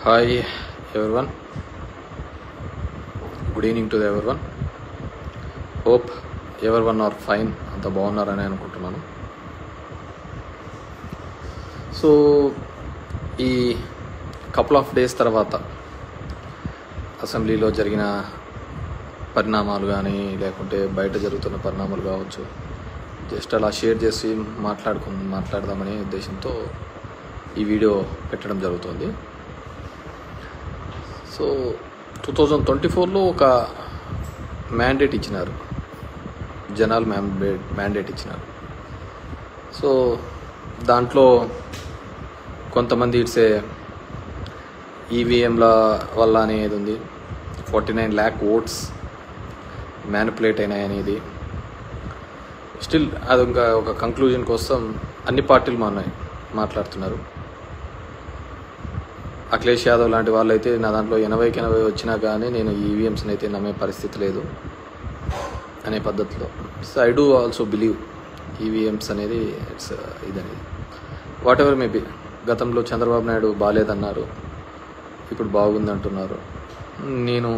Hi everyone, good evening to everyone. Hope everyone are fine. అంత బాగున్నారని అనుకుంటున్నాను. So ఈ కపుల్ ఆఫ్ డేస్ తర్వాత అసెంబ్లీలో జరిగిన పరిణామాలు కానీ లేకుంటే బయట జరుగుతున్న పరిణామాలు కావచ్చు, జస్ట్ అలా షేర్ చేసి మాట్లాడదామనే ఉద్దేశంతో ఈ వీడియో పెట్టడం జరుగుతుంది. సో 2024లో ఒక మ్యాండేట్ ఇచ్చినారు, జనాలు మ్యాండేట్ ఇచ్చినారు. సో దాంట్లో కొంతమంది ఇట్సే ఈవీఎంల వల్ల అనేది ఉంది, 49 lakh ఓట్స్ మ్యానిపులేట్ అయినాయి అనేది. స్టిల్ అది ఇంకా ఒక కంక్లూజన్ కోసం అన్ని పార్టీలు మాట్లాడుతున్నారు. అఖిలేష్ యాదవ్ లాంటి వాళ్ళు అయితే నా దాంట్లో 80కి 80 వచ్చినా కానీ నేను ఈవీఎంస్ని అయితే నమ్మే పరిస్థితి లేదు అనే పద్ధతిలో. So I do also believe EVMs అనేది ఇట్స్ ఇదనేది వాట్ ఎవర్ మేబీ. గతంలో చంద్రబాబు నాయుడు బాగాలేదన్నారు, ఇప్పుడు బాగుందంటున్నారు. నేను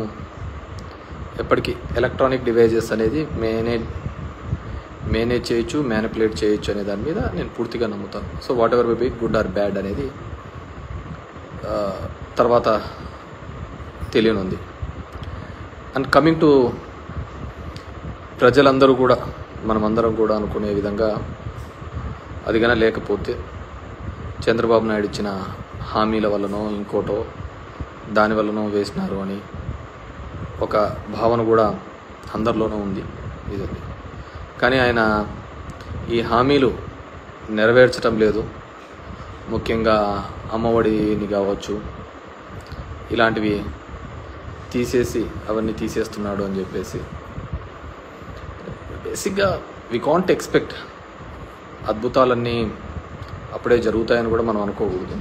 ఎప్పటికీ ఎలక్ట్రానిక్ డివైజెస్ అనేది మేనేజ్ చేయొచ్చు, మ్యానిపులేట్ చేయొచ్చు అనే దాని మీద నేను పూర్తిగా నమ్ముతాను. So what ever maybe good or bad అనేది తర్వాత తెలియనుంది. అండ్ కమింగ్ టు ప్రజలందరూ కూడా మనమందరం కూడా అనుకునే విధంగా అది కానీ లేకపోతే చంద్రబాబు నాయుడు ఇచ్చిన హామీల వల్లనో ఇంకోటో దాని వల్లనో వేసినారు అని ఒక భావన కూడా అందరిలోనూ ఉంది. ఇది కానీ ఆయన ఈ హామీలు నెరవేర్చడం లేదు. ముఖ్యంగా అమ్మఒడిని కావచ్చు, ఇలాంటివి అవన్నీ తీసేస్తున్నాడు అని చెప్పేసి బేసిక్గా వి కాంట్ ఎక్స్పెక్ట్ అద్భుతాలన్నీ అప్పుడే జరుగుతాయని కూడా మనం అనుకోకూడదు.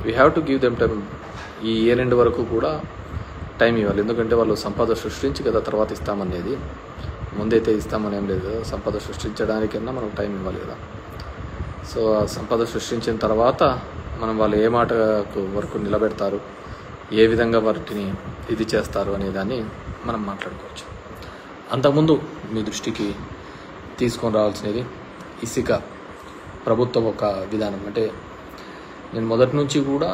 We have to give them time. ఈ ఇయర్ ఎండ్ వరకు కూడా టైం ఇవ్వాలి. ఎందుకంటే వాళ్ళు సంపద సృష్టించి కదా తర్వాత ఇస్తామనేది, ముందైతే ఇస్తామని ఏం లేదు కదా. సంపద సృష్టించడానికన్నా మనం టైం ఇవ్వాలి కదా. సో ఆ సంపద సృష్టించిన తర్వాత మనం వాళ్ళు ఏ మాట వరకు నిలబెడతారు, ఏ విధంగా వాటిని ఇది చేస్తారు అనే దాన్ని మనం మాట్లాడుకోవచ్చు. అంతకుముందు మీ దృష్టికి తీసుకొని రావాల్సినది ఇసుక ప్రభుత్వం ఒక విధానం. అంటే నేను మొదటి నుంచి కూడా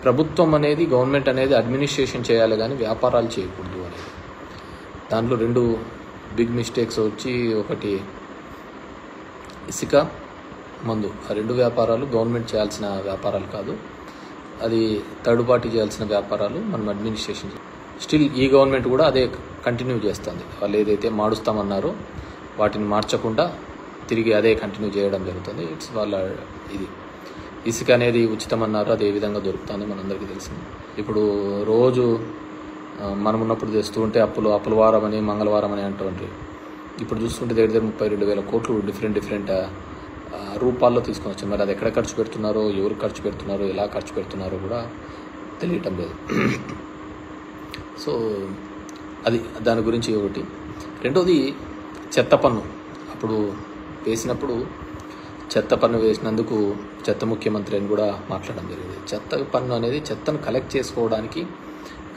ప్రభుత్వం అనేది, గవర్నమెంట్ అనేది అడ్మినిస్ట్రేషన్ చేయాలి కానీ వ్యాపారాలు చేయకూడదు అనేది. దాంట్లో 2 బిగ్ మిస్టేక్స్ వచ్చి, ఒకటి ఇసుక, మందు. ఆ 2 వ్యాపారాలు గవర్నమెంట్ చేయాల్సిన వ్యాపారాలు కాదు, అది థర్డ్ పార్టీ చేయాల్సిన వ్యాపారాలు. మనం అడ్మినిస్ట్రేషన్ స్టిల్ ఈ గవర్నమెంట్ కూడా అదే కంటిన్యూ చేస్తుంది. వాళ్ళు ఏదైతే మారుస్తామన్నారో వాటిని మార్చకుండా తిరిగి అదే కంటిన్యూ చేయడం జరుగుతుంది. ఇట్స్ వాళ్ళ ఇది. ఇసుక అనేది ఉచితమన్నారు, అది ఏ విధంగా దొరుకుతుందో మనందరికీ తెలిసింది. ఇప్పుడు రోజు మనం ఉన్నప్పుడు తెస్తూ ఉంటే అప్పుల వారం అని, మంగళవారం అని అంటూ ఇప్పుడు చూస్తుంటే దగ్గర 32,000 కోట్లు డిఫరెంట్ రూపాల్లో తీసుకొని వచ్చారు. మరి అది ఎక్కడ ఖర్చు పెడుతున్నారో, ఎవరు ఖర్చు పెడుతున్నారో, ఎలా ఖర్చు పెడుతున్నారో కూడా తెలియటం లేదు. సో అది దాని గురించి ఒకటి. రెండోది చెత్త పన్ను. అప్పుడు వేసినప్పుడు చెత్త పన్ను వేసినందుకు చెత్త ముఖ్యమంత్రి అని కూడా మాట్లాడడం జరిగింది. చెత్త పన్ను అనేది చెత్తను కలెక్ట్ చేసుకోవడానికి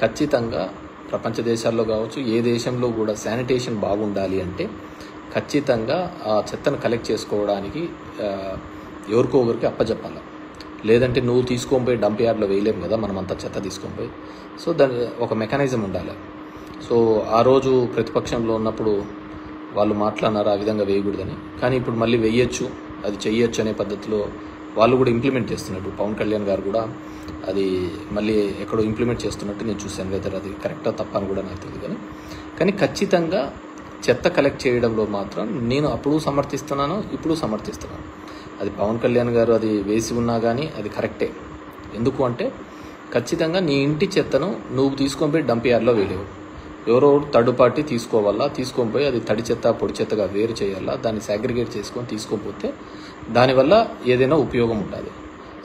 ఖచ్చితంగా ప్రపంచ దేశాల్లో కావచ్చు, ఏ దేశంలో కూడా శానిటేషన్ బాగుండాలి అంటే ఖచ్చితంగా ఆ చెత్తను కలెక్ట్ చేసుకోవడానికి ఎవరికో ఒకరికి అప్పచెప్పాలి. లేదంటే నువ్వు తీసుకొని పోయి డంప్ యార్డ్లో వేయలేము కదా, మనమంతా చెత్త తీసుకొని పోయి. సో దాని ఒక మెకానిజం ఉండాలి. సో ఆ రోజు ప్రతిపక్షంలో ఉన్నప్పుడు వాళ్ళు మాట్లాడినారు ఆ విధంగా వేయకూడదని. కానీ ఇప్పుడు మళ్ళీ వేయచ్చు, అది చెయ్యొచ్చు అనే పద్ధతిలో వాళ్ళు కూడా ఇంప్లిమెంట్ చేస్తున్నట్టు. పవన్ కళ్యాణ్ గారు కూడా అది మళ్ళీ ఎక్కడో ఇంప్లిమెంట్ చేస్తున్నట్టు నేను చూశాను. వెదర్ అది కరెక్టా తప్ప అని కూడా నాకు తెలియదు. కానీ ఖచ్చితంగా చెత్త కలెక్ట్ చేయడంలో మాత్రం నేను అప్పుడు సమర్థిస్తున్నాను, ఇప్పుడు సమర్థిస్తున్నాను. అది పవన్ కళ్యాణ్ గారు అది వేసి ఉన్నా కానీ అది కరెక్టే. ఎందుకు అంటే ఖచ్చితంగా నీ ఇంటి చెత్తను నువ్వు తీసుకొని పోయి డంప్ యార్డ్లో వేయలేవు. ఎవరో థర్డ్ పార్టీ తీసుకొని పోయి అది తడి చెత్త పొడి చెత్తగా వేరు చేయాలా, దాన్ని సాగ్రిగేట్ చేసుకొని తీసుకోకపోతే దానివల్ల ఏదైనా ఉపయోగం ఉంటుంది.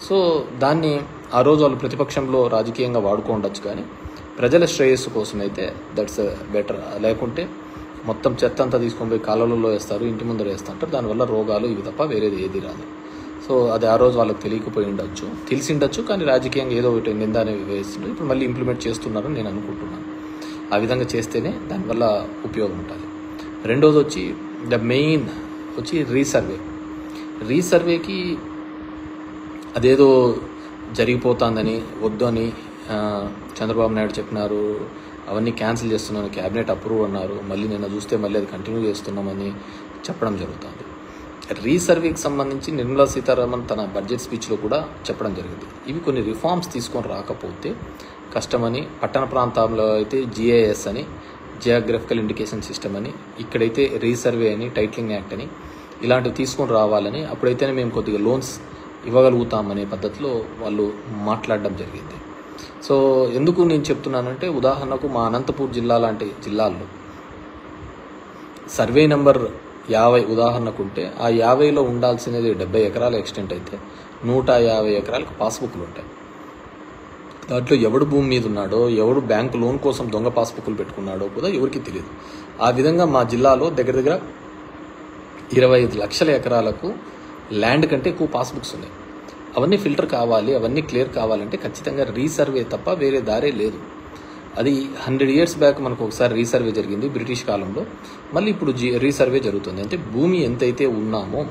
సో దాన్ని ఆ రోజు వాళ్ళు ప్రతిపక్షంలో రాజకీయంగా వాడుకోవచ్చు, కానీ ప్రజల శ్రేయస్సు కోసం అయితే దట్స్ బెటర్. లేకుంటే మొత్తం చెత్త అంతా తీసుకొని పోయి కాలువలలో వేస్తారు, ఇంటి ముందర వేస్తుంటారు. దానివల్ల రోగాలు ఇవి తప్ప వేరేది ఏది రాదు. సో అది ఆ రోజు వాళ్ళకి తెలియకపోయి ఉండొచ్చు, తెలిసి ఉండొచ్చు, కానీ రాజకీయంగా ఏదో ఒకటి నింద అనేవి వేస్తుండే. ఇప్పుడు మళ్ళీ ఇంప్లిమెంట్ చేస్తున్నారని నేను అనుకుంటున్నాను. ఆ విధంగా చేస్తేనే దానివల్ల ఉపయోగం ఉంటుంది. రెండోది వచ్చి ద మెయిన్ వచ్చి రీసర్వేకి అదేదో జరిగిపోతుందని వద్దు అని చంద్రబాబు నాయుడు చెప్పినారు, అవన్నీ క్యాన్సిల్ చేస్తున్నాను, క్యాబినెట్ అప్రూవ్ అన్నారు, మళ్ళీ నిన్న చూస్తే మళ్ళీ అది కంటిన్యూ చేస్తున్నామని చెప్పడం జరుగుతుంది. రీసర్వేకి సంబంధించి నిర్మలా సీతారామన్ తన బడ్జెట్ స్పీచ్లో కూడా చెప్పడం జరిగింది. ఇవి కొన్ని రిఫార్మ్స్ తీసుకొని రాకపోతే కష్టమని, పట్టణ ప్రాంతాల్లో అయితే GIS అని, జియోగ్రఫికల్ ఇండికేషన్ సిస్టమ్ అని, ఇక్కడైతే రీసర్వే అని, టైటిలింగ్ యాక్ట్ అని ఇలాంటివి తీసుకొని రావాలని, అప్పుడైతేనే మేము కొద్దిగా లోన్స్ ఇవ్వగలుగుతామనే పద్ధతిలో వాళ్ళు మాట్లాడడం జరిగింది. సో ఎందుకు నేను చెప్తున్నానంటే, ఉదాహరణకు మా అనంతపూర్ జిల్లా లాంటి జిల్లాల్లో సర్వే నెంబర్ 50 ఉదాహరణకు ఉంటే ఆ 50లో ఉండాల్సినది 70 ఎకరాల ఎక్స్టెంట్ అయితే 150 ఎకరాలకు పాస్బుక్లు ఉంటాయి. దాంట్లో ఎవడు భూమి మీద ఉన్నాడో, ఎవడు బ్యాంకు లోన్ కోసం దొంగ పాస్బుక్లు పెట్టుకున్నాడో కూడా ఎవరికి తెలియదు. ఆ విధంగా మా జిల్లాలో దగ్గర 25 లక్షల ఎకరాలకు ల్యాండ్ కంటే ఎక్కువ పాస్బుక్స్ ఉన్నాయి. అవన్నీ ఫిల్టర్ కావాలి, అవన్నీ క్లియర్ కావాలంటే ఖచ్చితంగా రీసర్వే తప్ప వేరే దారే లేదు. అది 100 years బ్యాక్ మనకు ఒకసారి రీసర్వే జరిగింది బ్రిటిష్ కాలంలో, మళ్ళీ ఇప్పుడు రీసర్వే జరుగుతుంది. అంటే భూమి ఎంతైతే ఉన్నామో,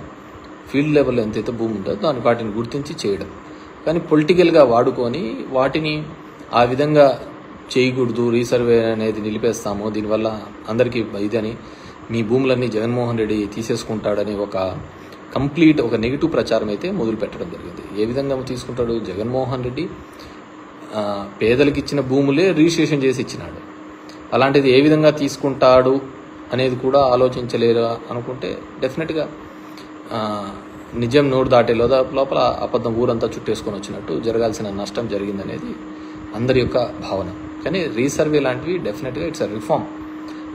ఫీల్డ్ లెవెల్లో ఎంతైతే భూమి ఉంటుందో వాటిని గుర్తించి చేయడం. కానీ పొలిటికల్గా వాడుకొని వాటిని ఆ విధంగా చేయకూడదు, రీసర్వే అనేది నిలిపేస్తాము, దీనివల్ల అందరికీ ఇదని, మీ భూములన్నీ జగన్మోహన్ రెడ్డి తీసేసుకుంటాడని ఒక నెగిటివ్ ప్రచారం అయితే మొదలు పెట్టడం జరిగింది. ఏ విధంగా తీసుకుంటాడు జగన్మోహన్ రెడ్డి? పేదలకు ఇచ్చిన భూములే రిజిస్ట్రేషన్ చేసి ఇచ్చినాడు. అలాంటిది ఏ విధంగా తీసుకుంటాడు అనేది కూడా ఆలోచించలేరు అనుకుంటే డెఫినెట్గా నిజం నోరు దాటే లోపల అబద్ధం ఊరంతా చుట్టేసుకొని వచ్చినట్టు జరగాల్సిన నష్టం జరిగిందనేది అందరి యొక్క భావన. కానీ రీసర్వే లాంటివి డెఫినెట్గా ఇట్స్ అ రిఫార్మ్,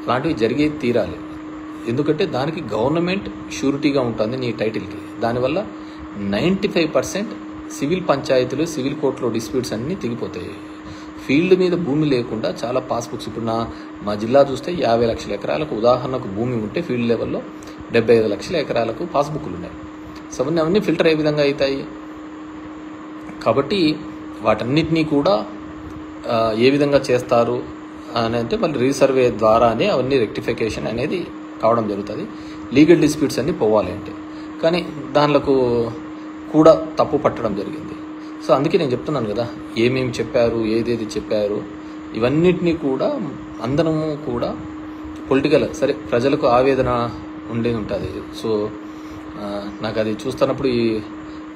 అలాంటివి జరిగే తీరాలి. ఎందుకంటే దానికి గవర్నమెంట్ షూరిటీగా ఉంటుంది నీ టైటిల్కి. దానివల్ల 95% సివిల్ పంచాయతీలు, సివిల్ కోర్టులో డిస్ప్యూట్స్ అన్నీ తెగిపోతాయి. ఫీల్డ్ మీద భూమి లేకుండా చాలా పాస్బుక్స్, ఇప్పుడు మా జిల్లా చూస్తే 50 లక్షల ఎకరాలకు ఉదాహరణకు భూమి ఉంటే ఫీల్డ్ లెవెల్లో 75 లక్షల ఎకరాలకు పాస్బుక్లు ఉన్నాయి. సో అవన్నీ ఫిల్టర్ ఏ విధంగా అవుతాయి? కాబట్టి వాటన్నిటినీ కూడా ఏ విధంగా చేస్తారు అని అంటే మళ్ళీ రీసర్వే ద్వారానే అవన్నీ రెక్టిఫికేషన్ అనేది కావడం జరుగుతుంది. లీగల్ డిస్ప్యూట్స్ అన్నీ పోవాలి అంటే, కానీ దానిలకు కూడా తప్పు పట్టడం జరిగింది. సో అందుకే నేను చెప్తున్నాను కదా, ఏమేమి చెప్పారు, ఏదేది చెప్పారు, ఇవన్నిటినీ కూడా అందరము కూడా పొలిటికల్, సరే ప్రజలకు ఆవేదన ఉండేది ఉంటుంది. సో నాకు అది చూస్తున్నప్పుడు ఈ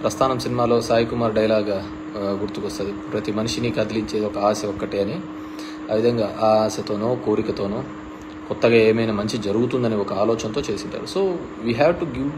ప్రస్థానం సినిమాలో సాయి కుమార్ డైలాగ్ గుర్తుకొస్తుంది, ప్రతి మనిషిని కదిలించేది ఒక ఆశ ఒక్కటే అని. ఆ విధంగా ఆ ఆశతోనో కోరికతోనో కొత్తగా ఏమైనా మంచి జరుగుతుందని ఒక ఆలోచనతో చేసింటారు. So we have to give